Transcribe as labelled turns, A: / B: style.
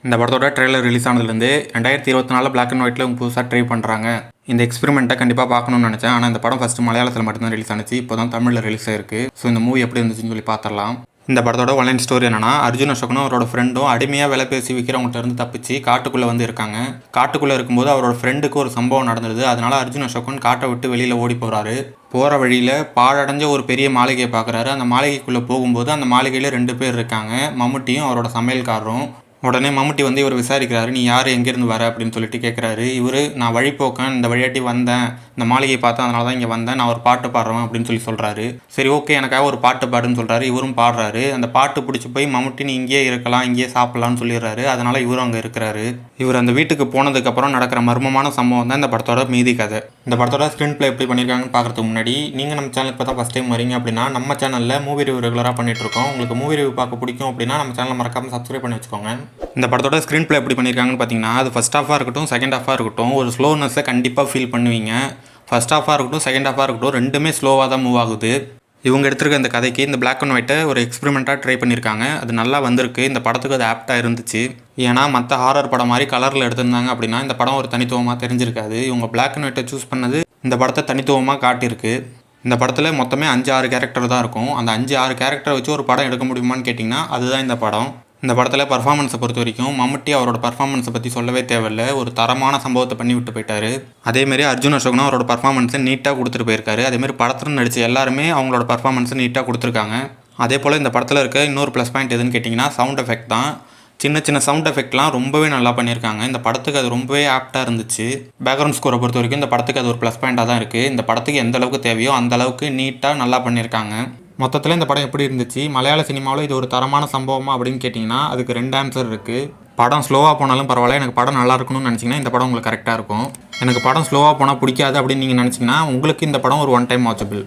A: இந்த படத்தோட trailer release ஆனதுலேருந்து 2024 black and ஒயிட்டில் புதுசாக ட்ரை பண்ணுறாங்க. இந்த எக்ஸ்பெரிமெண்ட்டை கண்டிப்பாக பார்க்கணும்னு நினச்சேன். ஆனால் இந்த படம் ஃபஸ்ட்டு மலையாளத்தில் மட்டும்தான் ரிலீஸ் ஆனிச்சு. இப்போ தான் தமிழில் ரிலீஸ் ஆயிருக்கு. ஸோ இந்த மூவி எப்படி இருந்துச்சுன்னு சொல்லி பார்த்துடலாம். இந்த படத்தோட ஒன்லைன் ஸ்டோரி என்னன்னா, அர்ஜுன் அசோகனும் அவரோட ஃப்ரெண்டும் அடிமையாக விலை பேசி விற்கிறவங்கள்ட்ட இருந்து தப்பிச்சு காட்டுக்குள்ளே வந்து இருக்காங்க. காட்டுக்குள்ளே இருக்கும்போது அவரோட ஃப்ரெண்டுக்கு ஒரு சம்பவம் நடந்தது. அதனால அர்ஜுன் அசோகன் காட்டை விட்டு வெளியில் ஓடி போகிறாரு. போகிற வழியில் பாழடைஞ்ச ஒரு பெரிய மாளிகையை பார்க்குறாரு. அந்த மாளிகைக்குள்ளே போகும்போது அந்த மாளிகையில் 2 பேர் இருக்காங்க, மம்முட்டியும் அவரோட சமையல்காரரும். உடனே மம்முட்டி வந்து இவர் விசாரிக்கிறாரு, நீ யார், எங்கேருந்து வர அப்படின்னு சொல்லிட்டு கேட்குறாரு. இவர், நான் வழிபோக்கன், இந்த வழியாட்டி வந்தேன், இந்த மாளிகையை பார்த்தேன், அதனால தான் இங்கே வந்தேன், நான் ஒரு பாட்டு பாடுறேன் அப்படின்னு சொல்லி சொல்கிறாரு. சரி ஓகே, எனக்காக ஒரு பாட்டு பாடுன்னு சொல்கிறாரு. இவரும் பாடுறாரு. அந்த பாட்டு பிடிச்சி போய் மம்முட்டி நீ இங்கேயே இருக்கலாம், இங்கேயே சாப்பிட்லான்னு சொல்லிடுறாரு. அதனால் இவரும் அங்கே இருக்கிறாரு. இவர் அந்த வீட்டுக்கு போனதுக்கப்புறம் நடக்கிற மர்மமான சம்பவம் தான் இந்த படத்தோட மீதி கதை. இந்த படத்தோட ஸ்க்ரீன் பிளே எப்படி பண்ணியிருக்காங்கன்னு பார்க்குறதுக்கு முன்னாடி, நீங்கள் நம்ம சேனலுக்கு பார்த்தா ஃபஸ்ட் டைம் வரீங்க அப்படின்னா, நம்ம சேனலில் மூவி ரிவ்யூ ரெகுலராக பண்ணிகிட்ருக்கோம். உங்களுக்கு மூவி ரிவ்யூ பார்க்க பிடிக்கும் அப்படின்னா நம்ம சேனலை மறக்காமல் சப்ஸ்கிரைப் பண்ணி வச்சுக்கோங்க. இந்த படத்தோட ஸ்க்ரீன் பிளே எப்படி பண்ணியிருக்காங்கன்னு பார்த்தீங்கன்னா, அது ஃபஸ்ட் ஹாஃபாக இருக்கட்டும், செகண்ட் ஹாஃபாக இருக்கட்டும், ஒரு ஸ்லோனஸை கண்டிப்பாக ஃபீல் பண்ணுவீங்க. ஃபஸ்ட் ஹாஃபாக இருக்கட்டும், செகண்ட் ஹாஃபாக இருக்கட்டும், ரெண்டுமே ஸ்லோவாக தான் மூவ் ஆகுது. இவங்க எடுத்துருக்க இந்த கதைக்கு இந்த பிளாக் அண்ட் ஒயிட்டை ஒரு எக்ஸ்பெரிமெண்ட்டாக ட்ரை பண்ணியிருக்காங்க. அது நல்லா வந்திருக்கு. இந்த படத்துக்கு அது ஆப்டாக இருந்துச்சு. ஏன்னா மற்ற ஹாரர் படம் மாதிரி கலரில் எடுத்திருந்தாங்க அப்படின்னா இந்த படம் ஒரு தனித்துவமாக தெரிஞ்சிருக்காது. இவங்க பிளாக் அண்ட் ஒயிட்டை சூஸ் பண்ணது இந்த படத்தை தனித்துவமாக காட்டியிருக்கு. இந்த படத்தில் மொத்தமே 5-6 கேரக்டர் தான் இருக்கும். அந்த 5-6 கேரக்டரை வச்சு ஒரு படம் எடுக்க முடியுமான்னு கேட்டிங்கன்னா அதுதான் இந்த படம். இந்த படத்தில் பர்ஃபார்மன்ஸை பொறுத்த வரைக்கும் மம்முட்டி அவரோட பர்ஃபார்மன்ஸை பற்றி சொல்லவே தேவையில்லை. ஒரு தரமான சம்பவத்தை பண்ணி விட்டு போயிட்டாரு. அதேமாரி அர்ஜுன் அசோகனும் அவரோட பர்ஃபார்மன்ஸை நீட்டாக கொடுத்துட்டு போயிருக்காரு. அதேமாதிரி படத்தில் நடித்த எல்லாருமே அவங்களோட பர்ஃபார்மன்ஸை நீட்டாக கொடுத்துருக்காங்க. அதே போல் இந்த படத்தில் இருக்க இன்னொரு ப்ளஸ் பாயிண்ட் எதுன்னு கேட்டிங்கன்னா சவுண்ட் எஃபெக்ட் தான். சின்ன சின்ன சவுண்ட் எஃபெக்ட்லாம் ரொம்பவே நல்லா பண்ணியிருக்காங்க. இந்த படத்துக்கு அது ரொம்பவே ஆப்டாக இருந்துச்சு. பேக்ரவுண்ட் ஸ்கோரை பொறுத்த வரைக்கும் இந்த படத்துக்கு அது ஒரு ப்ளஸ் பாயிண்டாக தான் இருக்குது. இந்த படத்துக்கு எந்த அளவுக்கு தேவையோ அந்த அளவுக்கு நீட்டாக நல்லா பண்ணியிருக்காங்க. மொத்தத்தில் இந்த படம் எப்படி இருந்துச்சு, மலையாள சினிமாவில் இது ஒரு தரமான சம்பவமா அப்படின்னு கேட்டிங்கன்னா அதுக்கு 2 ஆன்சர் இருக்குது. படம் ஸ்லோவாக போனாலும் பரவாயில்ல, எனக்கு படம் நல்லா இருக்கணும்னு நினச்சிங்கன்னா இந்த படம் உங்களுக்கு கரெக்டாக இருக்கும். எனக்கு படம் ஸ்லோவாக போனால் பிடிக்காது அப்படின்னு நீங்கள் நினச்சிங்கன்னா உங்களுக்கு இந்த படம் ஒரு 1 டைம் வாட்சபிள்.